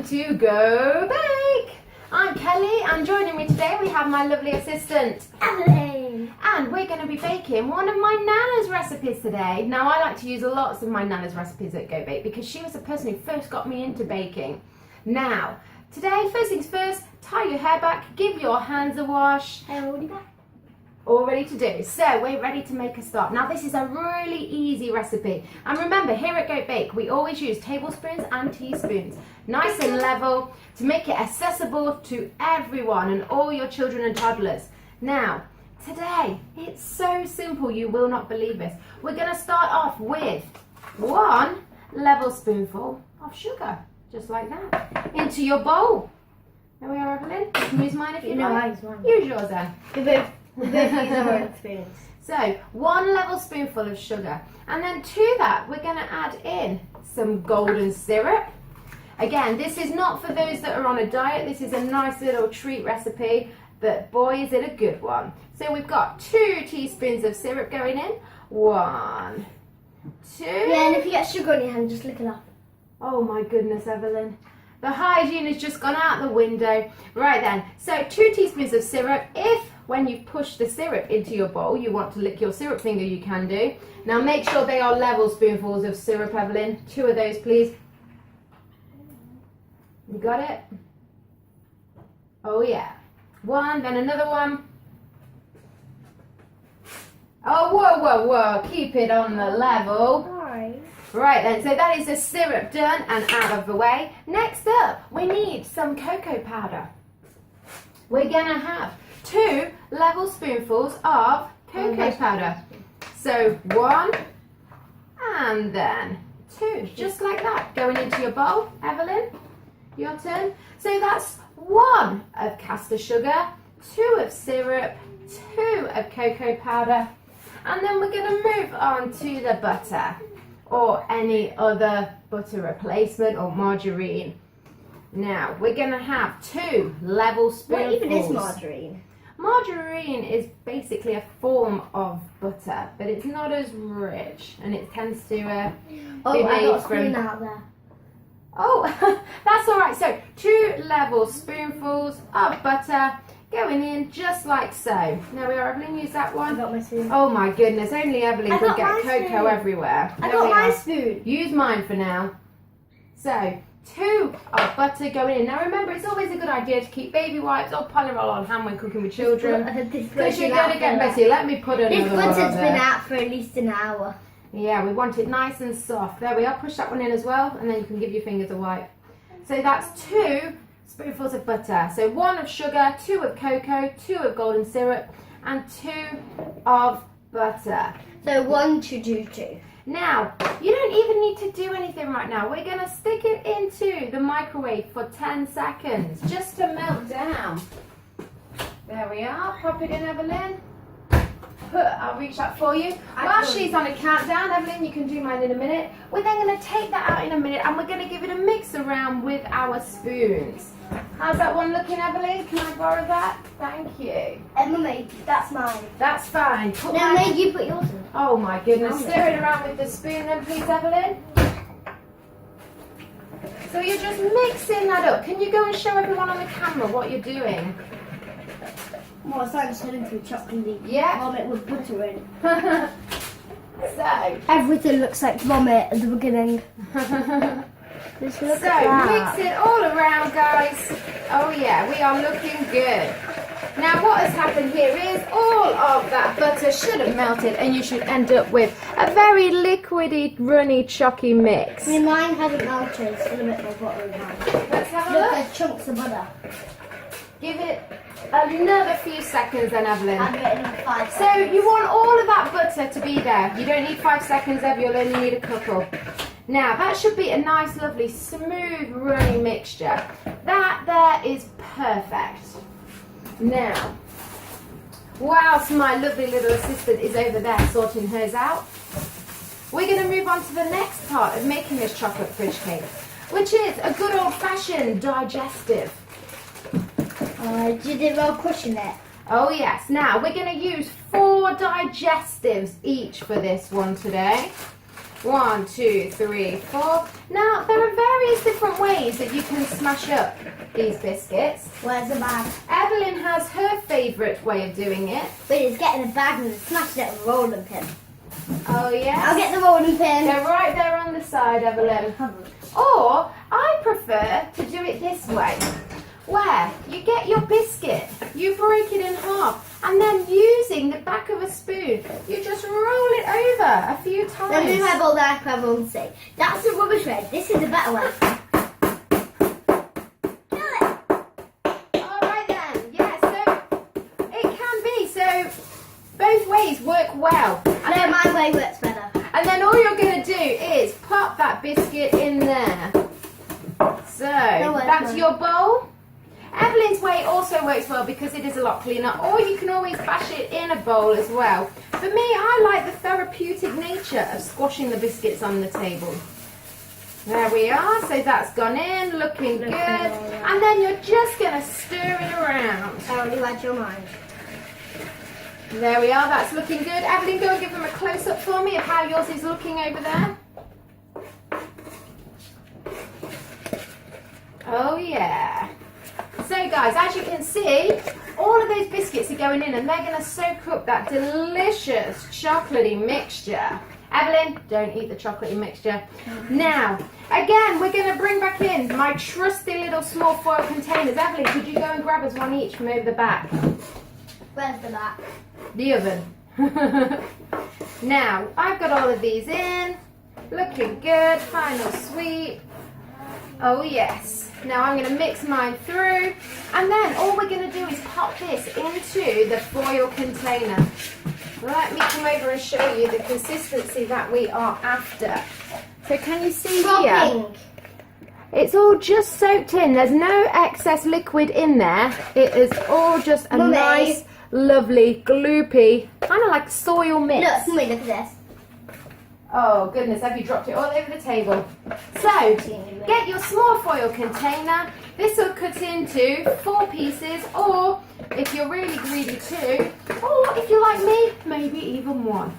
to Go Bake. I'm Kelly, and joining me today we have my lovely assistant Evelyn. And we're going to be baking one of my Nana's recipes today. Now I like to use lots of my Nana's recipes at Go Bake because she was the person who first got me into baking. Now, today, first things first, tie your hair back, give your hands a wash. Hair already back. All ready to do. So we're ready to make a start. Now this is a really easy recipe. And remember, here at Go Bake, we always use tablespoons and teaspoons. Nice and level to make it accessible to everyone and all your children and toddlers. Now, today, it's so simple, you will not believe this. We're gonna start off with 1 level spoonful of sugar, just like that, into your bowl. There we are, Evelyn. You can use mine if you like. I use mine. Use yours then. We both use our own spoons. So 1 level spoonful of sugar, and then to that we're going to add in some golden syrup. Again, this is not for those that are on a diet. This is a nice little treat recipe, but boy is it a good one. So we've got 2 teaspoons of syrup going in. 1, 2. Yeah, and if you get sugar on your hand, just lick it off. Oh my goodness, Evelyn. The hygiene has just gone out the window. Right then, so 2 teaspoons of syrup. If when you push the syrup into your bowl, you want to lick your syrup finger, you can do. Now make sure they are level spoonfuls of syrup, Evelyn. 2 of those, please. You got it? Oh yeah. 1, then another one. Oh, whoa, whoa, whoa. Keep it on the level. Right. Right then, so that is the syrup done and out of the way. Next up, we need some cocoa powder. We're gonna have 2 level spoonfuls of cocoa powder. So 1 and then 2, just like that, going into your bowl. Evelyn, your turn. So that's 1 of caster sugar, 2 of syrup, 2 of cocoa powder, and then we're gonna move on to the butter or any other butter replacement or margarine. Now we're gonna have 2 level spoonfuls. What even is margarine? Margarine is basically a form of butter, but it's not as rich, and it tends to be I made got a from. spoon out there. Oh, that's all right. So 2 level spoonfuls of butter going in just like so. Now we are, Evelyn, use that I one. got my spoon. Oh my goodness, only Evelyn I could got get my cocoa spoon. everywhere. I There we got my are. spoon. Use mine for now. So 2 of butter going in. Now remember, it's always a good idea to keep baby wipes or Polyroll on hand when cooking with children, because you're going to get messy. Let me put another This one on butter's been there. out for at least an hour. Yeah, we want it nice and soft. There we are. Push that one in as well, and then you can give your fingers a wipe. So that's 2 spoonfuls of butter. So 1 of sugar, 2 of cocoa, 2 of golden syrup, and 2 of butter. So 1 to do 2. Now, you don't even need to do anything right now. We're going to stick it into the microwave for 10 seconds, just to melt down. There we are. Pop it in, Evelyn. I'll reach that for you. While she's on a countdown, Evelyn, you can do mine in a minute. We're then going to take that out in a minute, and we're going to give it a mix around with our spoons. How's that one looking, Evelyn? Can I borrow that? Thank you. Mummy, that's mine. That's fine. Put Now mine- make you put yours in. Oh my goodness. Stir it around with the spoon then, please, Evelyn. So you're just mixing that up. Can you go and show everyone on the camera what you're doing? Well, it's like turning to chocolate. Yeah. Vomit with butter in. So, Everything looks like vomit at the beginning. Just look so at that. mix it all around, guys. Oh yeah, we are looking good. Now what has happened here is all of that butter should have melted, and you should end up with a very liquidy, runny, chalky mix. I mean, mine hasn't melted. Still a bit more butter in mine. Let's have a Look, look. there's chunks of butter. Give it another few seconds then, Evelyn. I'm getting 5 So seconds. you want all of that butter to be there. You don't need 5 seconds, Ev, you'll only need a couple. Now that should be a nice, lovely, smooth, runny mixture. That there is perfect. Now, whilst my lovely little assistant is over there sorting hers out, we're going to move on to the next part of making this chocolate fridge cake, which is a good old-fashioned digestive. You did well pushing it. Oh yes, now we're going to use 4 digestives each for this one today. 1, 2, 3, 4. Now, there are various different ways that you can smash up these biscuits. Where's the bag? Evelyn has her favourite way of doing it. But it's getting a bag and smash it with a rolling pin. Oh, yes. I'll get the rolling pin. They're right there on the side, Evelyn. Or, I prefer to do it this way. Where you get your biscuit, you break it in half, and then using the back of a spoon, you just roll it over a few times. Let me have all that I won't say. That's the rubbish way. This is the better way. Do it. Alright then, yeah, so it can be. So both ways work well. No, my way works better. And then all you're going to do is pop that biscuit in there. So that's your bowl. Evelyn's way also works well because it is a lot cleaner, or you can always bash it in a bowl as well. For me, I like the therapeutic nature of squashing the biscuits on the table. There we are, so that's gone in, looking good. And then you're just going to stir it around. I only read your mind. There we are, that's looking good. Evelyn, go and give them a close-up for me of how yours is looking over there. Oh yeah. So guys, as you can see, all of those biscuits are going in and they're going to soak up that delicious chocolatey mixture. Evelyn, don't eat the chocolatey mixture. Now, again, we're going to bring back in my trusty little small foil containers. Evelyn, could you go and grab us one each from over the back? Where's the back? The oven. Now, I've got all of these in. Looking good, final sweep. Oh yes. Now I'm going to mix mine through, and then all we're going to do is pop this into the foil container. Let me come over and show you the consistency that we are after. So can you see here? It's all just soaked in. There's no excess liquid in there. It is all just a nice, lovely, gloopy, kind of like soil mix. Look, Mummy, look at this. Oh goodness, have you dropped it all over the table? So, get your small foil container. This will cut into 4 pieces, or if you're really greedy 2, or if you're like me, maybe even 1.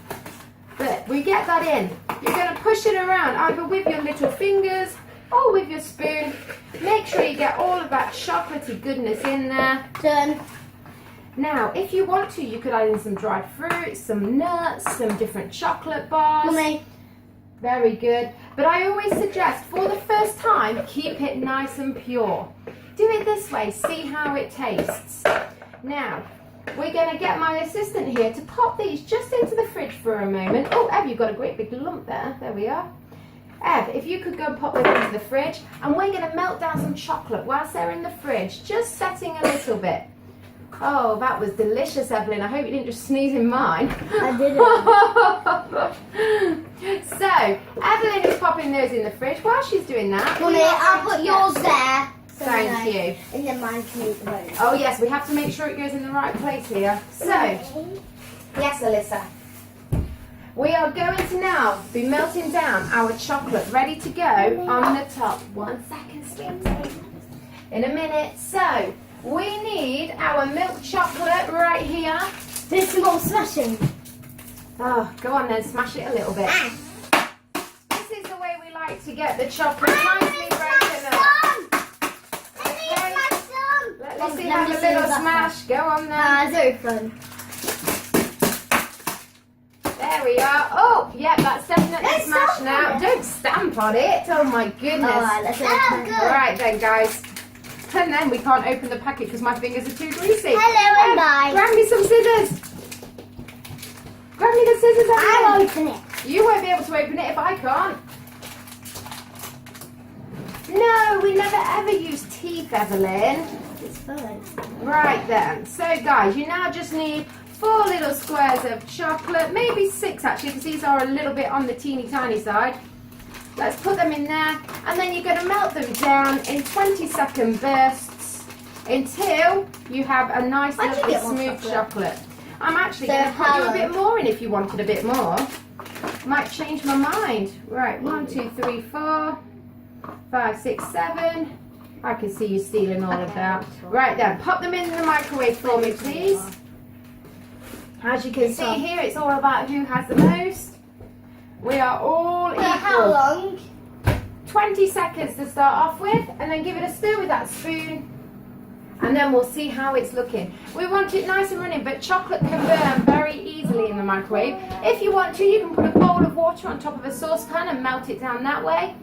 But we get that in. You're going to push it around either with your little fingers or with your spoon. Make sure you get all of that chocolatey goodness in there. Done. Now, if you want to, you could add in some dried fruit, some nuts, some different chocolate bars. Mummy. Very good. But I always suggest, for the first time, keep it nice and pure. Do it this way, see how it tastes. Now, we're going to get my assistant here to pop these just into the fridge for a moment. Oh, Ev, you've got a great big lump there. There we are. Ev, if you could go and pop them into the fridge, and we're going to melt down some chocolate whilst they're in the fridge, just setting a little bit. Oh, that was delicious, Evelyn. I hope you didn't just sneeze in mine. I didn't. So, Evelyn is popping those in the fridge. While she's doing that, Mummy, I'll put yours there. So thank you. And then mine can eat the bone. Oh yes, we have to make sure it goes in the right place here. So, yes, Alyssa. We are going to now be melting down our chocolate, ready to go on the top. 1 second, sweetie. In a minute. So, we need our milk chocolate right here. There's some more smashing. Oh, go on then, smash it a little bit. This is the way we like to get the chocolate nicely broken up. Let's see, have a little smash. Go on then. It's very fun. There we are. Oh, yeah, that's definitely smashed now. Don't stamp on it. Oh my goodness. Alright, let's open it. Right then, guys. And then we can't open the packet because my fingers are too greasy. Hello and bye. Grab me some scissors. Grab me the scissors, Evelyn. I'll open it. You won't be able to open it if I can't. No, we never ever use teeth, Evelyn. It's fun. Right then. So, guys, you now just need 4 little squares of chocolate, maybe 6 actually, because these are a little bit on the teeny tiny side. Let's put them in there, and then you're going to melt them down in 20-second bursts until you have a nice, lovely, smooth chocolate. I'm actually going to put you a bit more in if you wanted a bit more. Might change my mind. Right, 1, 2, 3, 4, 5, 6, 7. I can see you stealing all of that. Right then, pop them in the microwave for me, please. As you can see here, it's all about who has the most. We are all equal. How long? 20 seconds to start off with, and then give it a stir with that spoon, and then we'll see how it's looking. We want it nice and runny, but chocolate can burn very easily in the microwave. If you want to, you can put a bowl of water on top of a saucepan and melt it down that way,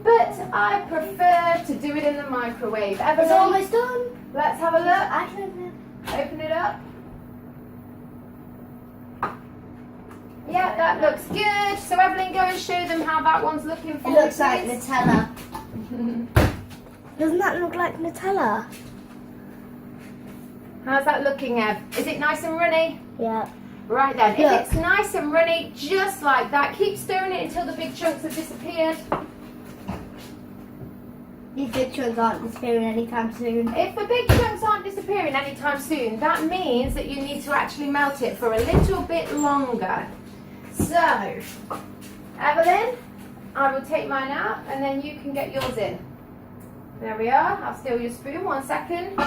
but I prefer to do it in the microwave. Evelyn, It's almost done. let's have a look. I can open it. Open it up. Yeah, that looks good. So Evelyn, go and show them how that one's looking for It looks you, like please. Nutella. Doesn't that look like Nutella? How's that looking, Ev? Is it nice and runny? Yeah. Right then, Look. if it's nice and runny, just like that, keep stirring it until the big chunks have disappeared. These big chunks aren't disappearing anytime soon. If the big chunks aren't disappearing anytime soon, that means that you need to actually melt it for a little bit longer. So, Evelyn, I will take mine out and then you can get yours in. There we are. I'll steal your spoon, 1 second.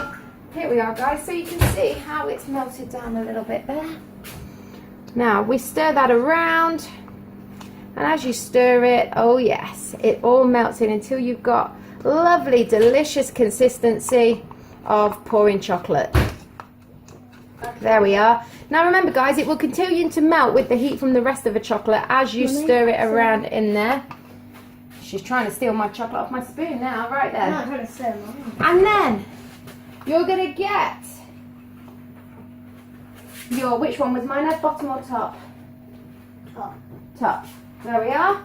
Here we are, guys, so you can see how it's melted down a little bit there. Now, we stir that around, and as you stir it, oh yes, it all melts in until you've got lovely, delicious consistency of pouring chocolate. There we are. Now remember, guys, it will continue to melt with the heat from the rest of the chocolate as you stir it around in there. She's trying to steal my chocolate off my spoon now, right there. I'm not trying to stir mine. And then you're going to get your, which one was mine, bottom or top? Top. Top. There we are.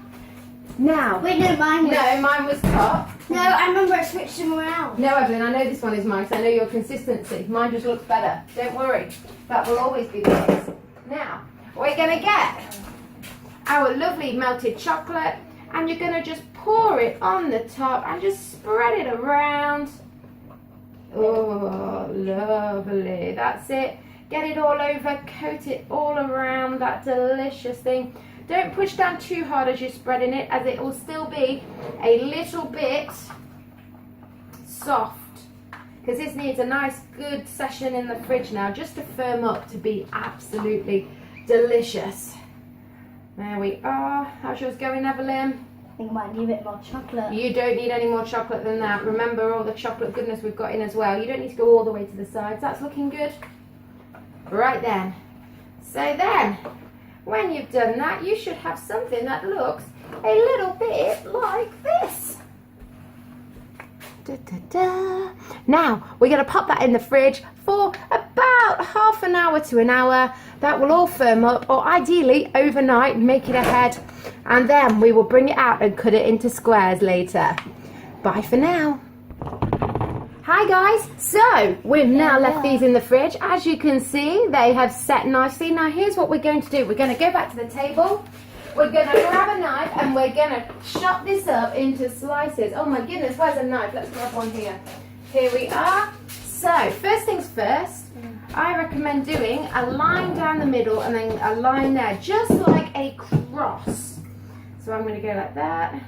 Now. Wait, no, mine was. No, mine was top. No, I remember I switched them around. No, Evelyn, I know this one is mine because I know your consistency. Mine just looks better. Don't worry. That will always be the case. Now, we're going to get our lovely melted chocolate, and you're going to just pour it on the top and just spread it around. Oh, lovely. That's it. Get it all over, coat it all around that delicious thing. Don't push down too hard as you're spreading it, as it will still be a little bit soft. Because this needs a nice, good session in the fridge now, just to firm up to be absolutely delicious. There we are. How's yours going, Evelyn? I think I might need a bit more chocolate. You don't need any more chocolate than that. Remember all the chocolate goodness we've got in as well. You don't need to go all the way to the sides. That's looking good. Right then. So then, when you've done that, you should have something that looks a little bit like this. Da, da, da. Now, we're going to pop that in the fridge for about half an hour to an hour. That will all firm up, or ideally overnight, make it ahead. And then we will bring it out and cut it into squares later. Bye for now. Hi guys, so we've now left these in the fridge. As you can see, they have set nicely. Now here's what we're going to do. We're going to go back to the table. We're going to grab a knife and we're going to chop this up into slices. Oh my goodness, where's a knife? Let's grab one here. Here we are. So, first things first, I recommend doing a line down the middle and then a line there, just like a cross. So I'm going to go like that.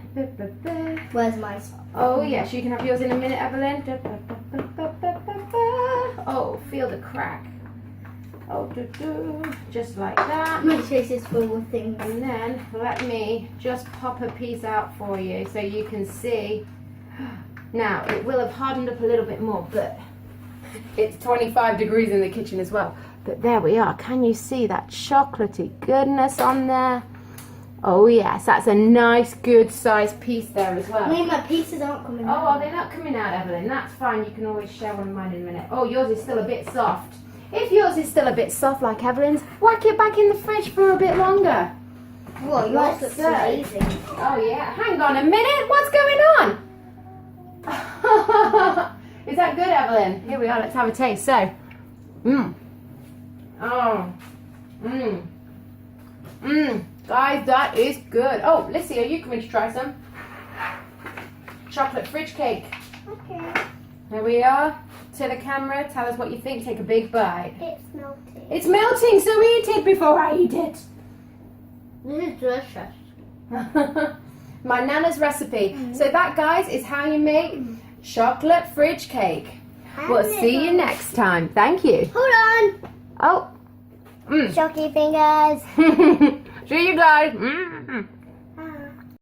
Where's mine? Oh yes, you can have yours in a minute, Evelyn. Oh, feel the crack. Oh, just like that. My face is full of things. And then let me just pop a piece out for you so you can see. Now, it will have hardened up a little bit more, but it's 25 degrees in the kitchen as well. But there we are. Can you see that chocolatey goodness on there? Oh yes, that's a nice, good sized piece there as well. I mean, my pieces aren't coming out. Oh, well, they're not coming out, Evelyn. That's fine. You can always share one of mine in a minute. Oh, yours is still a bit soft. If yours is still a bit soft like Evelyn's, whack it back in the fridge for a bit longer. Whoa, yours looks amazing. Oh yeah, hang on a minute. What's going on? Is that good, Evelyn? Here we are. Let's have a taste. So, guys, that is good. Oh, Lissy, are you coming to try some? Chocolate fridge cake. Okay. There we are. To the camera, tell us what you think. Take a big bite. It's melting. It's melting, so eat it before I eat it. This is delicious. My Nana's recipe. So that, guys, is how you make chocolate fridge cake. We'll see you next time. Thank you. Hold on. Oh. Chocolate fingers. See you guys. guys.